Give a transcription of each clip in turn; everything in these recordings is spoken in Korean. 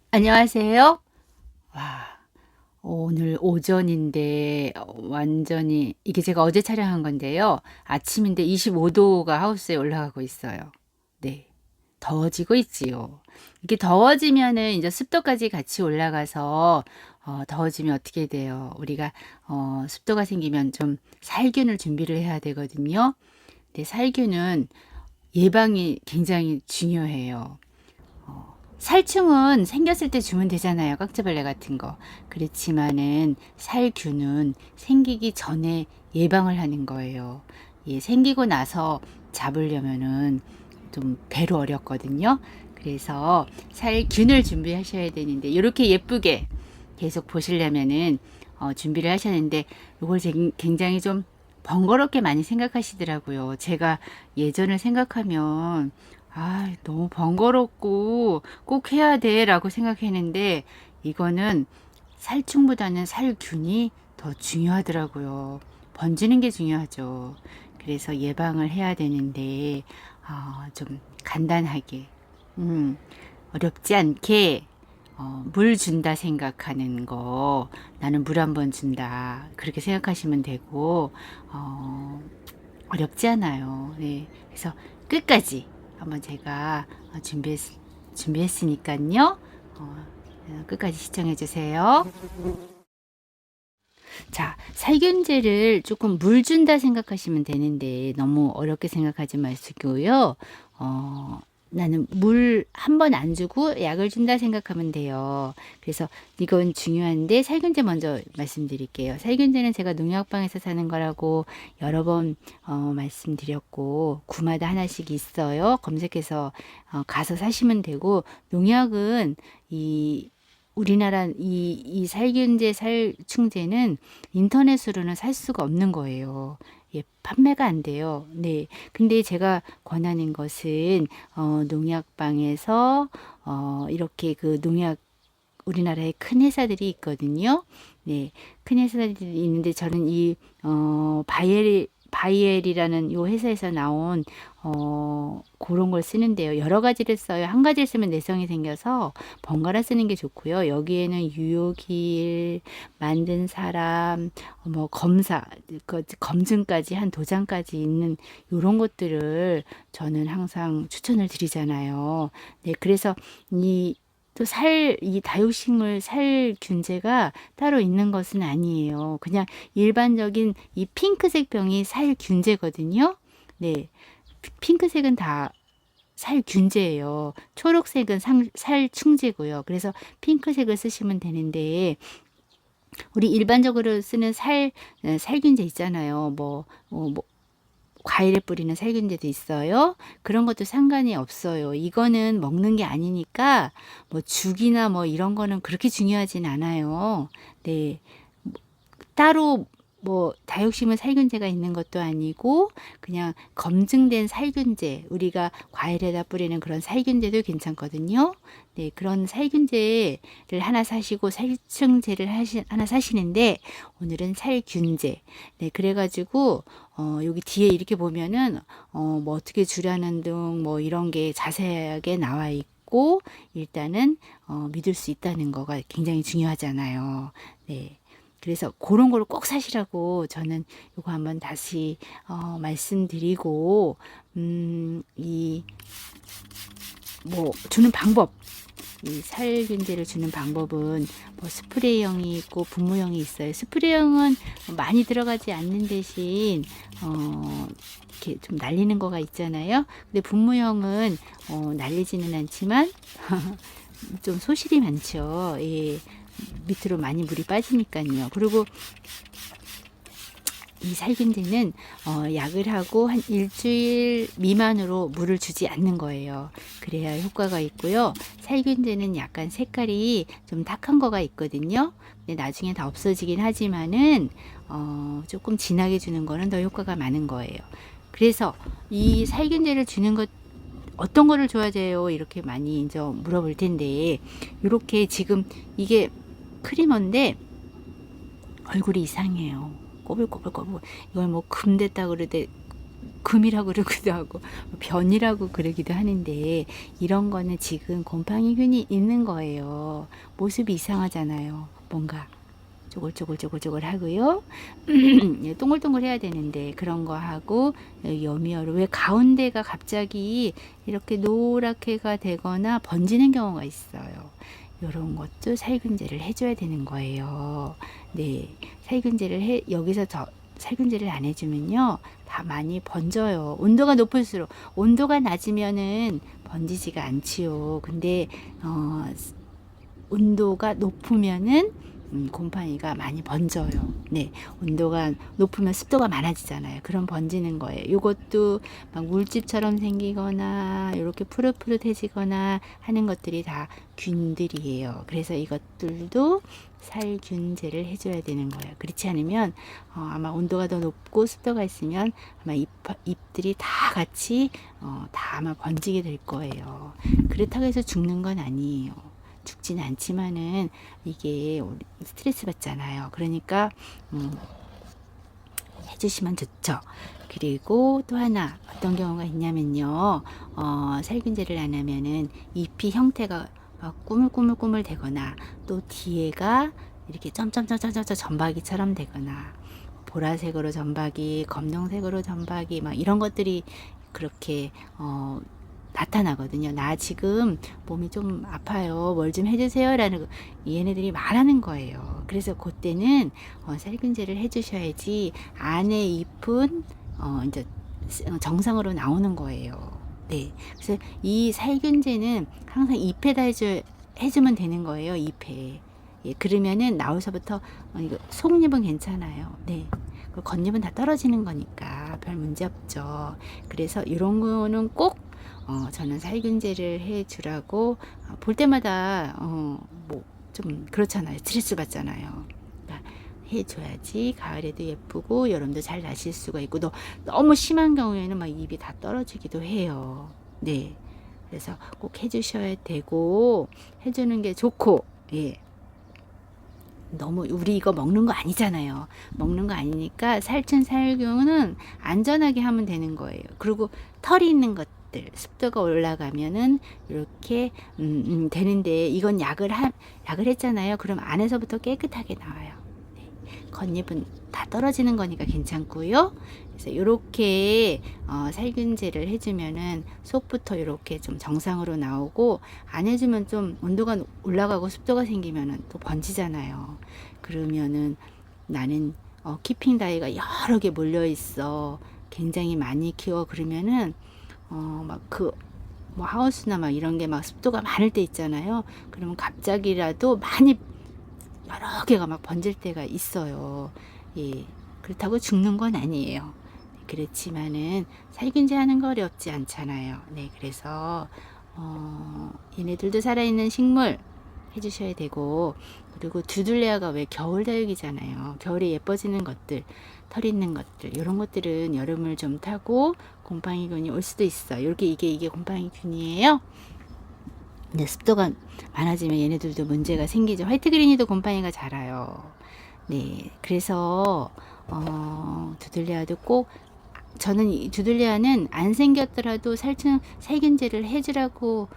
안녕하세요. 와, 오늘 오전인데 완전히 이게 제가 어제 촬영한 건데요. 아침인데 25도가 하우스에 올라가고 있어요. 네. 더워지고 있지요. 이게 더워지면은 이제 습도까지 같이 올라가서 더워지면 어떻게 돼요? 우리가 습도가 생기면 좀 살균을 준비를 해야 되거든요. 근데 살균은 예방이 굉장히 중요해요. 살충은 생겼을 때 주면 되잖아요. 깍지벌레 같은 거. 그렇지만은 살균은 생기기 전에 예방을 하는 거예요. 예, 생기고 나서 잡으려면은 좀 배로 어렵거든요. 그래서 살균을 준비하셔야 되는데 이렇게 예쁘게 계속 보시려면은 준비를 하셨는데 이걸 굉장히 좀 번거롭게 많이 생각하시더라고요. 제가 예전을 생각하면 너무 번거롭고 꼭 해야 돼 라고 생각했는데 이거는 살충보다는 살균이 더 중요하더라고요. 번지는 게 중요하죠. 그래서 예방을 해야 되는데 좀 간단하게 어렵지 않게 물 준다 생각하는 거, 나는 물 한 번 준다 그렇게 생각하시면 되고 어렵지 않아요. 네. 그래서 끝까지 한번 제가 준비했으니까요. 끝까지 시청해 주세요. 자, 살균제를 조금 물 준다 생각하시면 되는데 너무 어렵게 생각하지 마시고요. 나는 물 한 번 안 주고 약을 준다 생각하면 돼요. 그래서 이건 중요한데 살균제 먼저 말씀드릴게요. 살균제는 제가 농약방에서 사는 거라고 여러 번 말씀드렸고 구마다 하나씩 있어요. 검색해서 가서 사시면 되고 농약은 이 우리나라 이 살균제, 살충제는 인터넷으로는 살 수가 없는 거예요. 예, 판매가 안 돼요. 네. 근데 제가 권하는 것은 농약방에서 이렇게 그 농약 우리나라에 큰 회사들이 있거든요. 네, 큰 회사들이 있는데 저는 이 바이엘이라는 요 회사에서 나온 그런 걸 쓰는데요. 여러 가지를 써요. 한 가지를 쓰면 내성이 생겨서 번갈아 쓰는 게 좋고요. 여기에는 유효기일, 만든 사람, 뭐 검사, 검증까지 한 도장까지 있는 요런 것들을 저는 항상 추천을 드리잖아요. 네, 그래서 이 또 이 다육식물 살균제가 따로 있는 것은 아니에요. 그냥 일반적인 이 핑크색 병이 살균제거든요. 네. 핑크색은 다 살균제예요. 초록색은 살충제고요. 그래서 핑크색을 쓰시면 되는데 우리 일반적으로 쓰는 살균제 있잖아요. 뭐 과일에 뿌리는 살균제도 있어요. 그런 것도 상관이 없어요. 이거는 먹는 게 아니니까 뭐 죽이나 뭐 이런 거는 그렇게 중요하진 않아요. 네. 따로 뭐 다육식물 살균제가 있는 것도 아니고 그냥 검증된 살균제, 우리가 과일에다 뿌리는 그런 살균제도 괜찮거든요. 네, 그런 살균제를 하나 사시고 살충제를 하나 사시는데 오늘은 살균제. 네, 그래가지고 여기 뒤에 이렇게 보면은 뭐 어떻게 주라는 등 뭐 이런 게 자세하게 나와 있고 일단은 믿을 수 있다는 거가 굉장히 중요하잖아요. 네. 그래서 그런 걸 꼭 사시라고 저는 요거 한번 다시 말씀드리고 이 뭐 주는 방법, 이 살균제를 주는 방법은 뭐 스프레이형이 있고 분무형이 있어요. 스프레이형은 많이 들어가지 않는 대신 이렇게 좀 날리는 거가 있잖아요. 근데 분무형은 날리지는 않지만 좀 소실이 많죠. 예. 밑으로 많이 물이 빠지니까요. 그리고 이 살균제는 약을 하고 한 일주일 미만으로 물을 주지 않는 거예요. 그래야 효과가 있고요. 살균제는 약간 색깔이 좀 탁한 거가 있거든요. 근데 나중에 다 없어지긴 하지만은 조금 진하게 주는 거는 더 효과가 많은 거예요. 그래서 이 살균제를 주는 것 어떤 거를 줘야 돼요? 이렇게 많이 이제 물어볼 텐데 이렇게 지금 이게 크리머인데 얼굴이 이상해요. 꼬불꼬불꼬불. 이걸 뭐 금 됐다 그러대 금이라고 그러기도 하고 변이라고 그러기도 하는데 이런 거는 지금 곰팡이균이 있는 거예요. 모습이 이상하잖아요. 뭔가 쪼글쪼글 하고요. 동글동글 해야 되는데 그런 거 하고 여미어로 왜 가운데가 갑자기 이렇게 노랗게가 되거나 번지는 경우가 있어요. 이런 것도 살균제를 해줘야 되는 거예요. 네, 살균제를 여기서 살균제를 안 해주면요 다 많이 번져요. 온도가 높을수록 온도가 낮으면은 번지지가 않지요. 근데 온도가 높으면은 곰팡이가 많이 번져요. 네, 온도가 높으면 습도가 많아지잖아요. 그럼 번지는 거예요. 이것도 막 물집처럼 생기거나 이렇게 푸릇푸릇해지거나 하는 것들이 다 균들이에요. 그래서 이것들도 살균제를 해줘야 되는 거예요. 그렇지 않으면 아마 온도가 더 높고 습도가 있으면 아마 잎들이 다 같이 다 아마 번지게 될 거예요. 그렇다고 해서 죽는 건 아니에요. 죽지는 않지만은 이게 스트레스 받잖아요. 그러니까 해주시면 좋죠. 그리고 또 하나 어떤 경우가 있냐면요. 살균제를 안 하면은 잎이 형태가 막 꾸물꾸물 되거나 또 뒤에가 이렇게 점점점점점 점박이처럼 되거나 보라색으로 점박이, 검정색으로 점박이 막 이런 것들이 그렇게 나타나거든요. 나 지금 몸이 좀 아파요. 뭘 좀 해주세요. 라는 얘네들이 말하는 거예요. 그래서 그때는 살균제를 해주셔야지 안에 잎은 이제 정상으로 나오는 거예요. 네. 그래서 이 살균제는 항상 잎에다 해주면 되는 거예요. 잎에. 예, 그러면은 나오서부터 이거 속잎은 괜찮아요. 네. 겉잎은 다 떨어지는 거니까 별 문제 없죠. 그래서 이런 거는 꼭 저는 살균제를 해주라고 볼 때마다 뭐 좀 그렇잖아요. 스트레스 받잖아요. 그러니까 해줘야지 가을에도 예쁘고 여름도 잘 나실 수가 있고 너무 심한 경우에는 막 잎이 다 떨어지기도 해요. 네, 그래서 꼭 해주셔야 되고 해주는 게 좋고 예. 너무 우리 이거 먹는 거 아니잖아요. 먹는 거 아니니까 살균은 안전하게 하면 되는 거예요. 그리고 털이 있는 것들 습도가 올라가면은 이렇게 되는데 이건 약을 했잖아요. 그럼 안에서부터 깨끗하게 나와요. 네. 겉잎은 다 떨어지는 거니까 괜찮고요. 그래서 이렇게 살균제를 해주면은 속부터 이렇게 좀 정상으로 나오고 안 해주면 좀 온도가 올라가고 습도가 생기면은 또 번지잖아요. 그러면은 나는 키핑 다이가 여러 개 몰려 있어. 굉장히 많이 키워. 그러면은 막 뭐 하우스나 막 이런 게 막 습도가 많을 때 있잖아요. 그러면 갑자기라도 많이 여러 개가 막 번질 때가 있어요. 예. 그렇다고 죽는 건 아니에요. 그렇지만은 살균제 하는 거 어렵지 않잖아요. 네. 그래서 얘네들도 살아있는 식물 해주셔야 되고 그리고 두들레아가 왜 겨울 다육이잖아요. 겨울에 예뻐지는 것들 털 있는 것들 이런 것들은 여름을 좀 타고 곰팡이균이 올 수도 있어요. 이렇게 이게 곰팡이균이에요. 근데 습도가 많아지면 얘네들도 문제가 생기죠. 화이트 그린이도 곰팡이가 자라요. 네, 그래서 두들레아도 꼭 저는 이 두들레아는 안 생겼더라도 살균제를 해주라고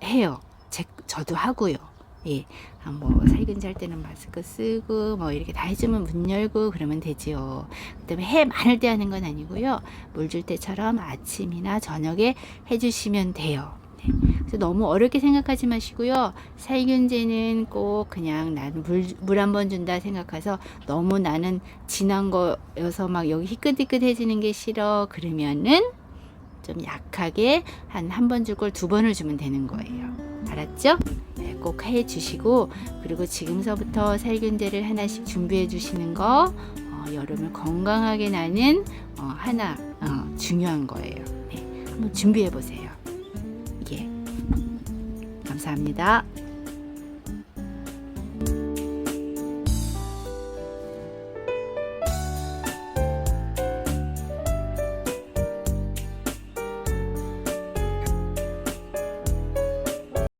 해요. 저도 하고요. 예, 뭐 살균제 할 때는 마스크 쓰고 뭐 이렇게 다 해주면 문 열고 그러면 되지요. 그다음에 해 많을 때 하는 건 아니고요. 물 줄 때처럼 아침이나 저녁에 해주시면 돼요. 네. 그래서 너무 어렵게 생각하지 마시고요. 살균제는 꼭 그냥 나는 물 한 번 준다 생각해서 너무 나는 진한 거여서 막 여기 희끗희끗해지는 게 싫어 그러면은 좀 약하게 한 번 줄 걸 2번을 주면 되는 거예요. 알았죠? 네, 꼭 해주시고 그리고 지금서부터 살균제를 하나씩 준비해 주시는 거 여름을 건강하게 나는 하나 중요한 거예요. 네, 한번 준비해 보세요. 예, 감사합니다.